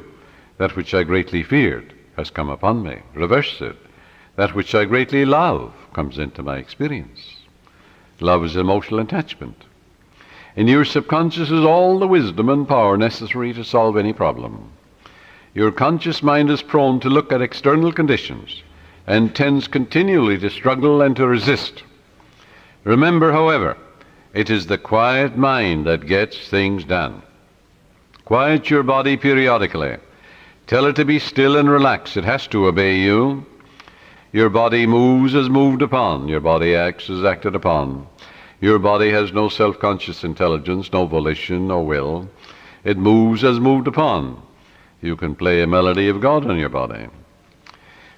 That which I greatly feared has come upon me. Reverse it. That which I greatly love comes into my experience. Love is emotional attachment. In your subconscious is all the wisdom and power necessary to solve any problem. Your conscious mind is prone to look at external conditions and tends continually to struggle and to resist. Remember, however, it is the quiet mind that gets things done. Quiet your body periodically. Tell it to be still and relax. It has to obey you. Your body moves as moved upon. Your body acts as acted upon. Your body has no self-conscious intelligence, no volition, no will. It moves as moved upon. You can play a melody of God on your body.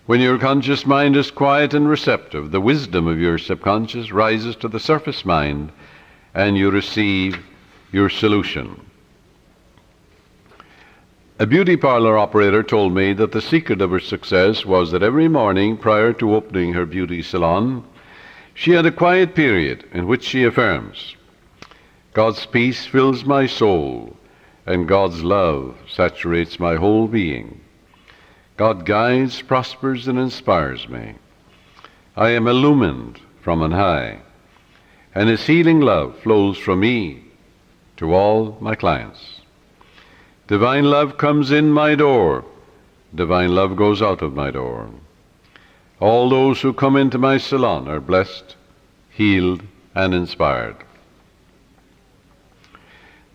When your conscious mind is quiet and receptive, the wisdom of your subconscious rises to the surface mind, and you receive your solution. A beauty parlor operator told me that the secret of her success was that every morning prior to opening her beauty salon, She had a quiet period in which she affirms, God's peace fills my soul, and God's love saturates my whole being. God guides, prospers, and inspires me. I am illumined from on high, and His healing love flows from me to all my clients. Divine love comes in my door. Divine love goes out of my door. All those who come into my salon are blessed, healed, and inspired.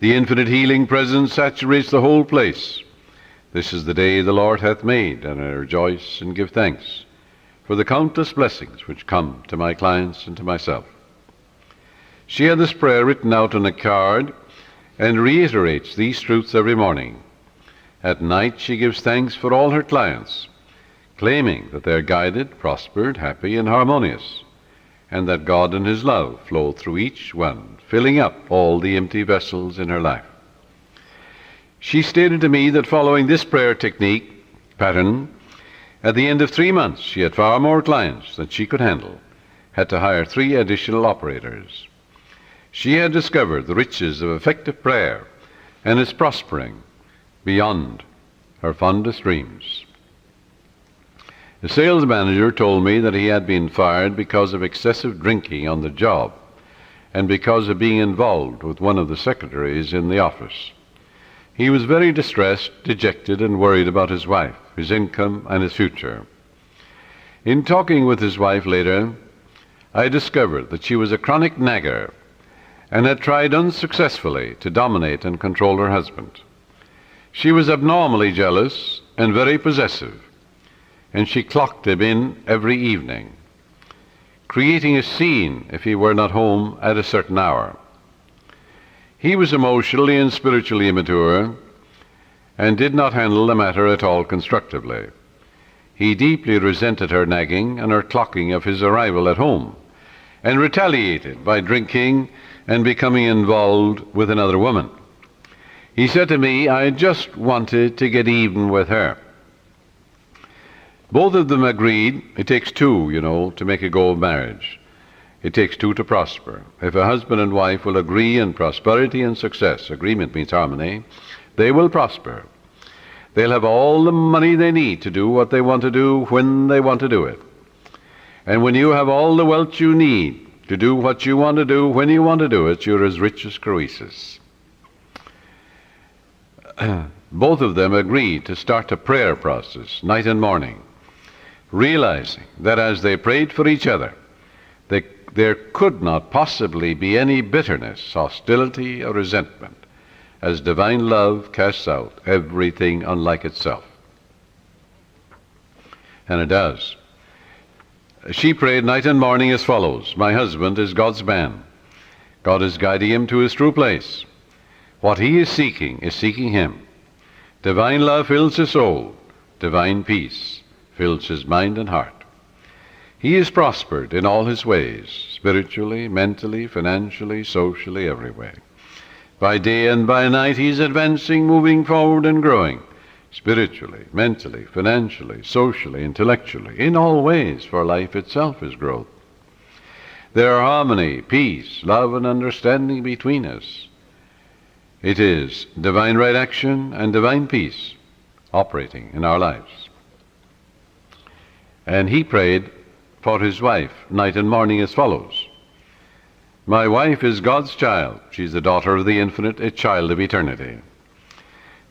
The infinite healing presence saturates the whole place. This is the day the Lord hath made, and I rejoice and give thanks for the countless blessings which come to my clients and to myself. She had this prayer written out on a card and reiterates these truths every morning. At night she gives thanks for all her clients, claiming that they are guided, prospered, happy, and harmonious, and that God and His love flow through each one, filling up all the empty vessels in her life. She stated to me that following this prayer technique pattern, at the end of 3 months she had far more clients than she could handle, had to hire 3 additional operators. She had discovered the riches of effective prayer and is prospering beyond her fondest dreams. The sales manager told me that he had been fired because of excessive drinking on the job and because of being involved with one of the secretaries in the office. He was very distressed, dejected, and worried about his wife, his income, and his future. In talking with his wife later, I discovered that she was a chronic nagger and had tried unsuccessfully to dominate and control her husband. She was abnormally jealous and very possessive, and she clocked him in every evening, creating a scene if he were not home at a certain hour. He was emotionally and spiritually immature and did not handle the matter at all constructively. He deeply resented her nagging and her clocking of his arrival at home, and retaliated by drinking and becoming involved with another woman. He said to me, I just wanted to get even with her. Both of them agreed it takes 2, to make a go of marriage. It takes 2 to prosper. If a husband and wife will agree in prosperity and success, agreement means harmony, they will prosper. They'll have all the money they need to do what they want to do when they want to do it. And when you have all the wealth you need to do what you want to do when you want to do it, you're as rich as Croesus. Both of them agreed to start a prayer process night and morning, realizing that as they prayed for each other, there could not possibly be any bitterness, hostility, or resentment, as divine love casts out everything unlike itself. And it does. She prayed night and morning as follows. My husband is God's man. God is guiding him to his true place. What he is seeking him. Divine love fills his soul. Divine peace fills his mind and heart. He is prospered in all his ways, spiritually, mentally, financially, socially, every way. By day and by night he is advancing, moving forward and growing, spiritually, mentally, financially, socially, intellectually, in all ways, for life itself is growth. There are harmony, peace, love, and understanding between us. It is divine right action and divine peace operating in our lives. And he prayed for his wife night and morning as follows. My wife is God's child. She's the daughter of the infinite, a child of eternity.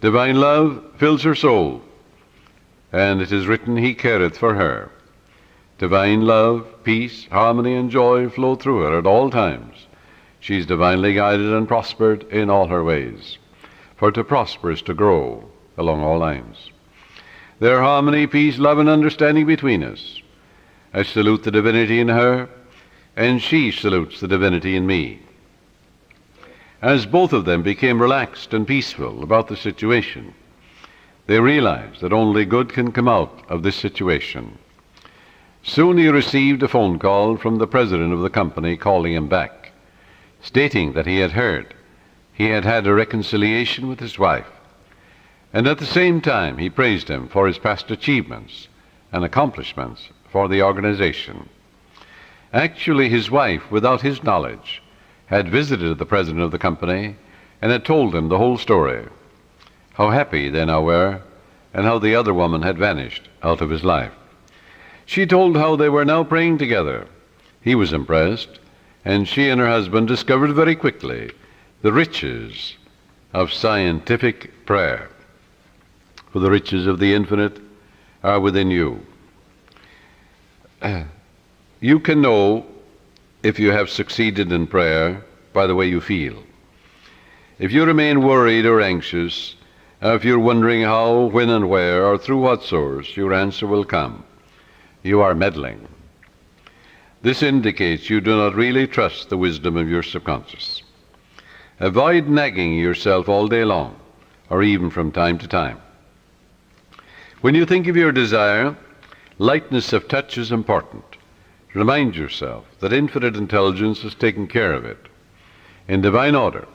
Divine love fills her soul, and it is written, he careth for her. Divine love, peace, harmony, and joy flow through her at all times. She's divinely guided and prospered in all her ways. For to prosper is to grow along all lines. There are harmony, peace, love, and understanding between us. I salute the divinity in her, and she salutes the divinity in me. As both of them became relaxed and peaceful about the situation, they realized that only good can come out of this situation. Soon he received a phone call from the president of the company calling him back, stating that he had heard he had had a reconciliation with his wife, and at the same time he praised him for his past achievements and accomplishments for the organization. Actually, his wife, without his knowledge, had visited the president of the company and had told him the whole story. How happy they now were, and how the other woman had vanished out of his life. She told how they were now praying together. He was impressed, and she and her husband discovered very quickly the riches of scientific prayer. For the riches of the infinite are within you. You can know if you have succeeded in prayer by the way you feel. If you remain worried or anxious, if you're wondering how, when, and where, or through what source, your answer will come. You are meddling. This indicates you do not really trust the wisdom of your subconscious. Avoid nagging yourself all day long, or even from time to time. When you think of your desire, lightness of touch is important. Remind yourself that infinite intelligence has taken care of it, in divine order,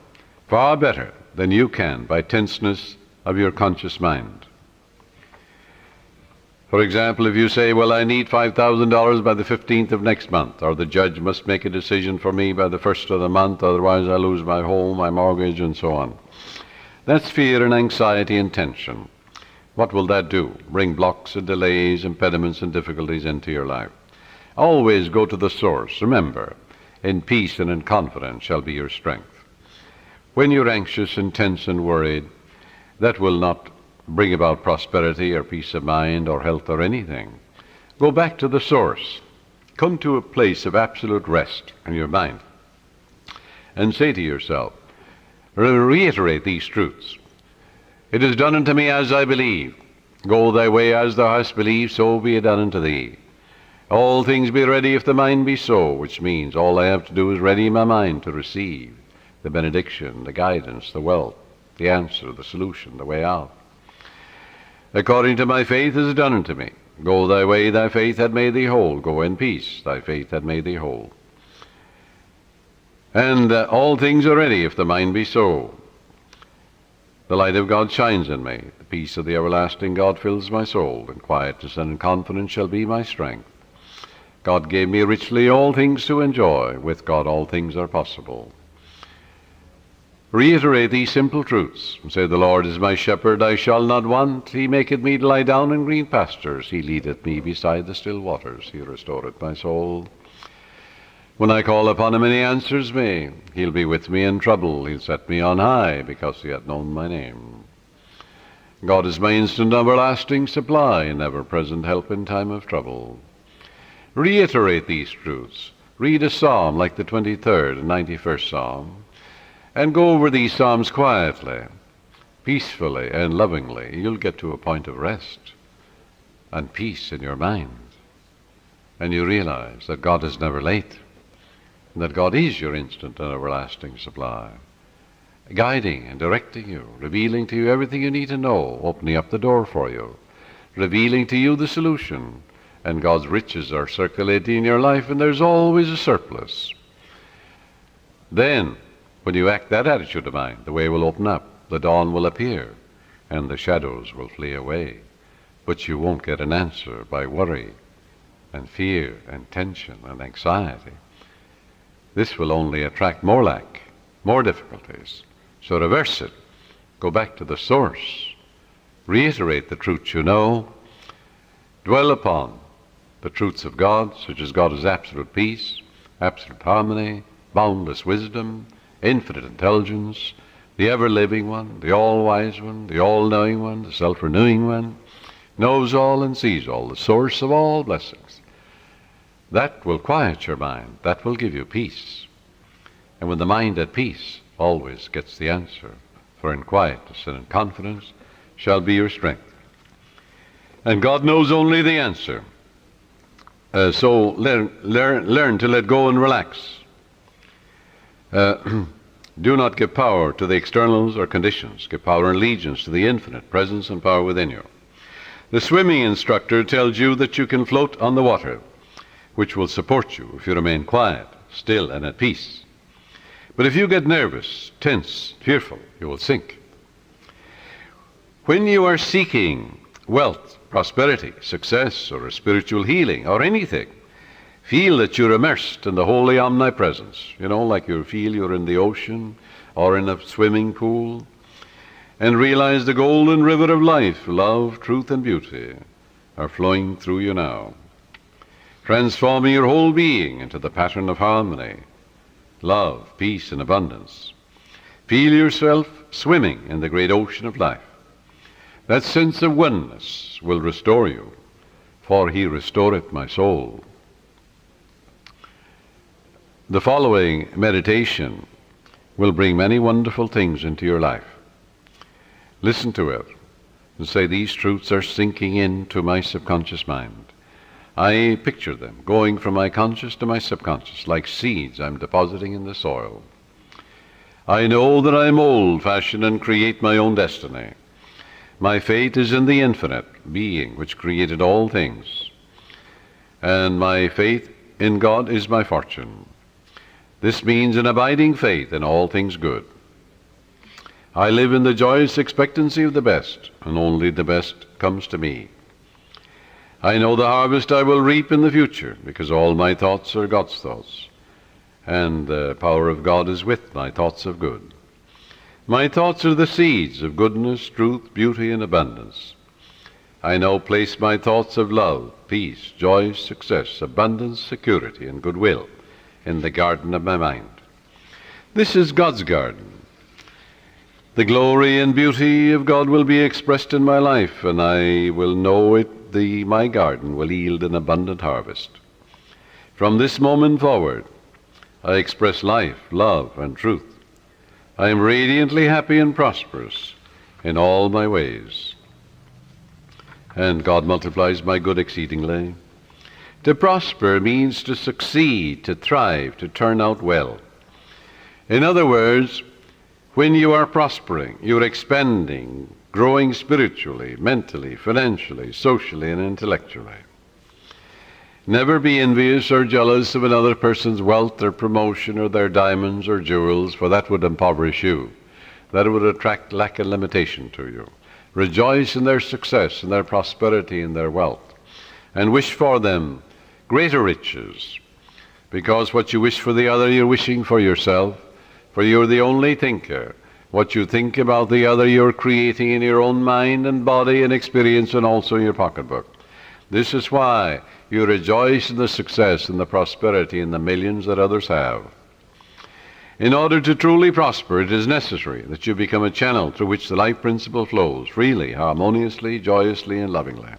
far better than you can by tenseness of your conscious mind. For example, if you say, well, I need $5,000 by the 15th of next month, or the judge must make a decision for me by the 1st of the month, otherwise I lose my home, my mortgage, and so on. That's fear and anxiety and tension. What will that do? Bring blocks and delays, impediments and difficulties into your life. Always go to the source. Remember, in peace and in confidence shall be your strength. When you're anxious and tense and worried, that will not bring about prosperity or peace of mind or health or anything. Go back to the source. Come to a place of absolute rest in your mind and say to yourself, reiterate these truths. It is done unto me as I believe. Go thy way as thou hast believed, so be it done unto thee. All things be ready if the mind be so, which means all I have to do is ready my mind to receive the benediction, the guidance, the wealth, the answer, the solution, the way out. According to my faith is done unto me. Go thy way, thy faith hath made thee whole. Go in peace, thy faith hath made thee whole. And all things are ready if the mind be so. The light of God shines in me. The peace of the everlasting God fills my soul. And quietness and confidence shall be my strength. God gave me richly all things to enjoy. With God all things are possible. Reiterate these simple truths. Say, the Lord is my shepherd, I shall not want. He maketh me to lie down in green pastures. He leadeth me beside the still waters. He restoreth my soul. When I call upon him and he answers me, he'll be with me in trouble. He'll set me on high because he hath known my name. God is my instant everlasting supply and ever-present help in time of trouble. Reiterate these truths. Read a psalm like the 23rd and 91st Psalm. And go over these psalms quietly, peacefully, and lovingly. You'll get to a point of rest and peace in your mind. And you realize that God is never late, and that God is your instant and everlasting supply, guiding and directing you, revealing to you everything you need to know, opening up the door for you, revealing to you the solution. And God's riches are circulating in your life, and there's always a surplus. Then, when you act that attitude of mind, the way will open up, the dawn will appear, and the shadows will flee away. But you won't get an answer by worry and fear and tension and anxiety. This will only attract more lack, more difficulties. So reverse it. Go back to the source. Reiterate the truths you know. Dwell upon the truths of God, such as God is absolute peace, absolute harmony, boundless wisdom, infinite intelligence, the ever-living one, the all-wise one, the all-knowing one, the self-renewing one, knows all and sees all, the source of all blessings. That will quiet your mind. That will give you peace. And when the mind at peace always gets the answer, for in quietness and in confidence shall be your strength. And God knows only the answer. So learn to let go and relax. Do not give power to the externals or conditions. Give power and allegiance to the infinite presence and power within you. The swimming instructor tells you that you can float on the water, which will support you if you remain quiet, still, and at peace. But if you get nervous, tense, fearful, you will sink. When you are seeking wealth, prosperity, success, or a spiritual healing, or anything, Feel that you're immersed in the holy omnipresence, like you feel you're in the ocean or in a swimming pool. And realize the golden river of life, love, truth, and beauty are flowing through you now, transforming your whole being into the pattern of harmony, love, peace, and abundance. Feel yourself swimming in the great ocean of life. That sense of oneness will restore you, for he restoreth my soul. The following meditation will bring many wonderful things into your life. Listen to it and say, these truths are sinking into my subconscious mind. I picture them going from my conscious to my subconscious, like seeds I'm depositing in the soil. I know that I mold, fashion, and create my own destiny. My fate is in the infinite being which created all things, and my faith in God is my fortune. This means an abiding faith in all things good. I live in the joyous expectancy of the best, and only the best comes to me. I know the harvest I will reap in the future, because all my thoughts are God's thoughts, and the power of God is with my thoughts of good. My thoughts are the seeds of goodness, truth, beauty, and abundance. I now place my thoughts of love, peace, joy, success, abundance, security, and goodwill in the garden of my mind. This is God's garden. The glory and beauty of God will be expressed in my life, and I will know it. My garden will yield an abundant harvest. From this moment forward, I express life, love, and truth. I am radiantly happy and prosperous in all my ways. And God multiplies my good exceedingly. To prosper means to succeed, to thrive, to turn out well. In other words, when you are prospering, you're expanding, growing spiritually, mentally, financially, socially, and intellectually. Never be envious or jealous of another person's wealth or promotion or their diamonds or jewels, for that would impoverish you. That would attract lack and limitation to you. Rejoice in their success, in their prosperity, in their wealth, and wish for them greater riches, because what you wish for the other, you're wishing for yourself, for you're the only thinker. What you think about the other, you're creating in your own mind and body and experience, and also in your pocketbook. This is why you rejoice in the success and the prosperity and the millions that others have. In order to truly prosper, it is necessary that you become a channel through which the life principle flows freely, harmoniously, joyously, and lovingly.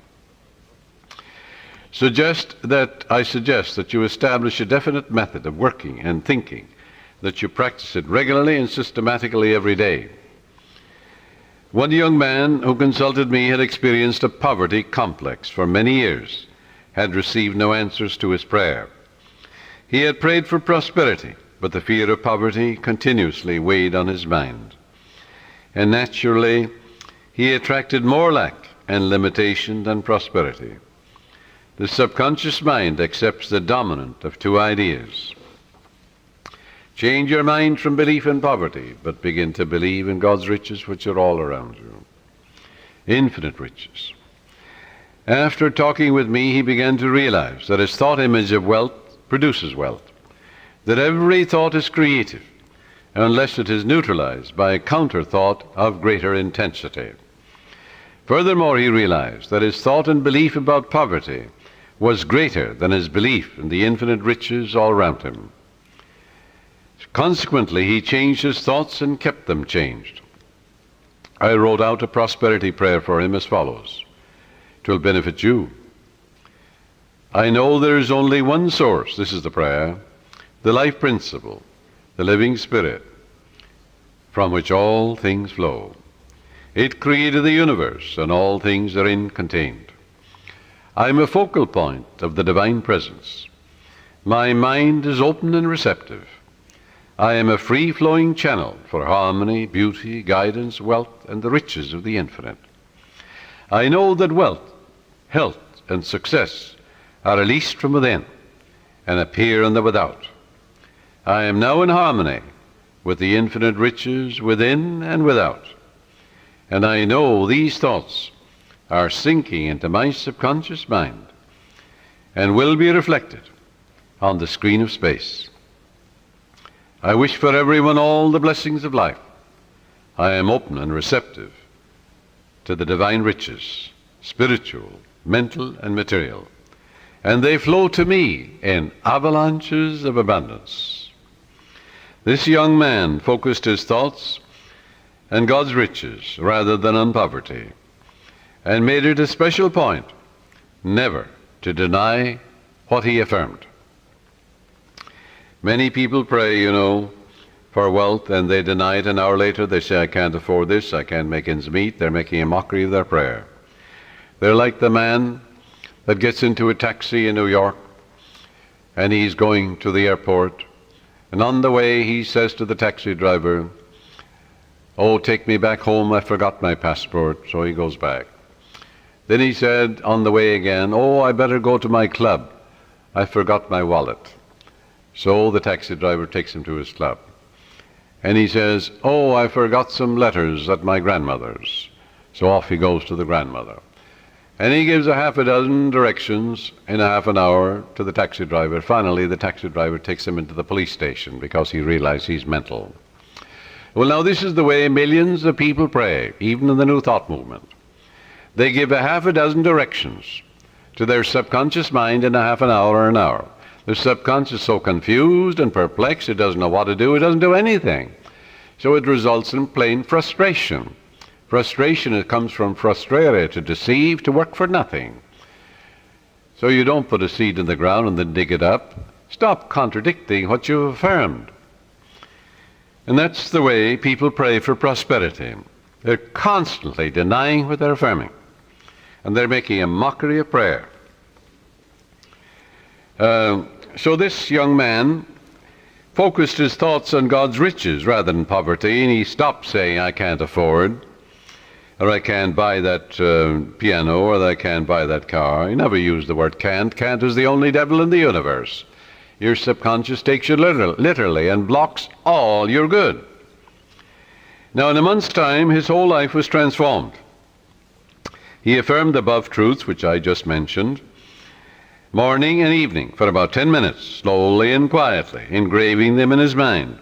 I suggest that you establish a definite method of working and thinking, that you practice it regularly and systematically every day. One young man who consulted me had experienced a poverty complex for many years, had received no answers to his prayer. He had prayed for prosperity, but the fear of poverty continuously weighed on his mind. And naturally, he attracted more lack and limitation than prosperity. The subconscious mind accepts the dominant of two ideas. Change your mind from belief in poverty, but begin to believe in God's riches, which are all around you. Infinite riches. After talking with me, he began to realize that his thought image of wealth produces wealth, that every thought is creative, unless it is neutralized by a counter thought of greater intensity. Furthermore, he realized that his thought and belief about poverty was greater than his belief in the infinite riches all around him. Consequently, he changed his thoughts and kept them changed. I wrote out a prosperity prayer for him as follows. It will benefit you. I know there is only one source, this is the prayer, the life principle, the living spirit, from which all things flow. It created the universe, and all things therein contained. I am a focal point of the divine presence. My mind is open and receptive. I am a free-flowing channel for harmony, beauty, guidance, wealth, and the riches of the infinite. I know that wealth, health, and success are released from within and appear in the without. I am now in harmony with the infinite riches within and without. And I know these thoughts are sinking into my subconscious mind and will be reflected on the screen of space. I wish for everyone all the blessings of life. I am open and receptive to the divine riches, spiritual, mental, and material, and they flow to me in avalanches of abundance. This young man focused his thoughts on God's riches rather than on poverty, and made it a special point never to deny what he affirmed. Many people pray, for wealth, and they deny it an hour later. They say, I can't afford this, I can't make ends meet. They're making a mockery of their prayer. They're like the man that gets into a taxi in New York, and he's going to the airport, and on the way he says to the taxi driver, oh, take me back home, I forgot my passport. So he goes back. Then he said on the way again, oh, I better go to my club, I forgot my wallet. So the taxi driver takes him to his club. And he says, oh, I forgot some letters at my grandmother's. So off he goes to the grandmother. And he gives a half a dozen directions in a half an hour to the taxi driver. Finally, the taxi driver takes him into the police station because he realizes he's mental. Well, now this is the way millions of people pray, even in the New Thought movement. They give a half a dozen directions to their subconscious mind in a half an hour or an hour. The subconscious is so confused and perplexed, it doesn't know what to do, it doesn't do anything. So it results in plain frustration. Frustration, it comes from frustrare, to deceive, to work for nothing. So you don't put a seed in the ground and then dig it up. Stop contradicting what you've affirmed. And that's the way people pray for prosperity. They're constantly denying what they're affirming. And they're making a mockery of prayer. So this young man focused his thoughts on God's riches rather than poverty, and he stopped saying, I can't afford, or I can't buy that piano, or I can't buy that car. He never used the word can't. Can't is the only devil in the universe. Your subconscious takes you literally and blocks all your good. Now, in a month's time, his whole life was transformed. He affirmed the above truths, which I just mentioned, morning and evening for about 10 minutes, slowly and quietly, engraving them in his mind,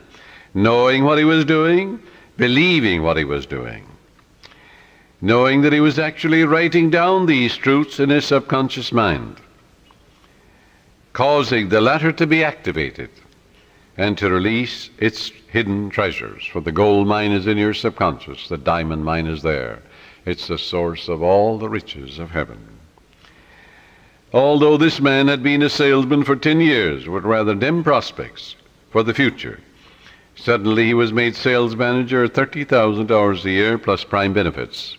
knowing what he was doing, believing what he was doing, knowing that he was actually writing down these truths in his subconscious mind, causing the latter to be activated and to release its hidden treasures. For the gold mine is in your subconscious, the diamond mine is there. It's the source of all the riches of heaven. Although this man had been a salesman for 10 years with rather dim prospects for the future, suddenly he was made sales manager at $30,000 a year plus prime benefits.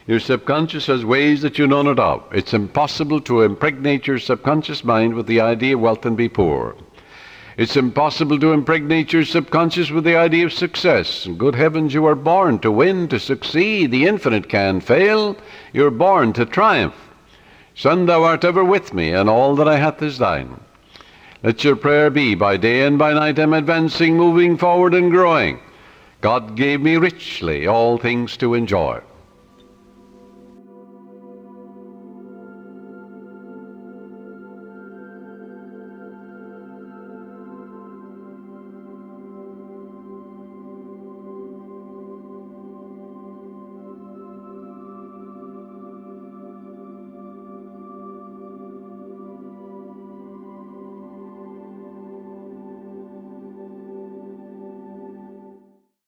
Your subconscious has ways that you know not of. It's impossible to impregnate your subconscious mind with the idea of wealth and be poor. It's impossible to impregnate your subconscious with the idea of success. And good heavens, you are born to win, to succeed. The infinite can fail. You're born to triumph. Son, thou art ever with me, and all that I hath is thine. Let your prayer be, by day and by night I'm advancing, moving forward and growing. God gave me richly all things to enjoy.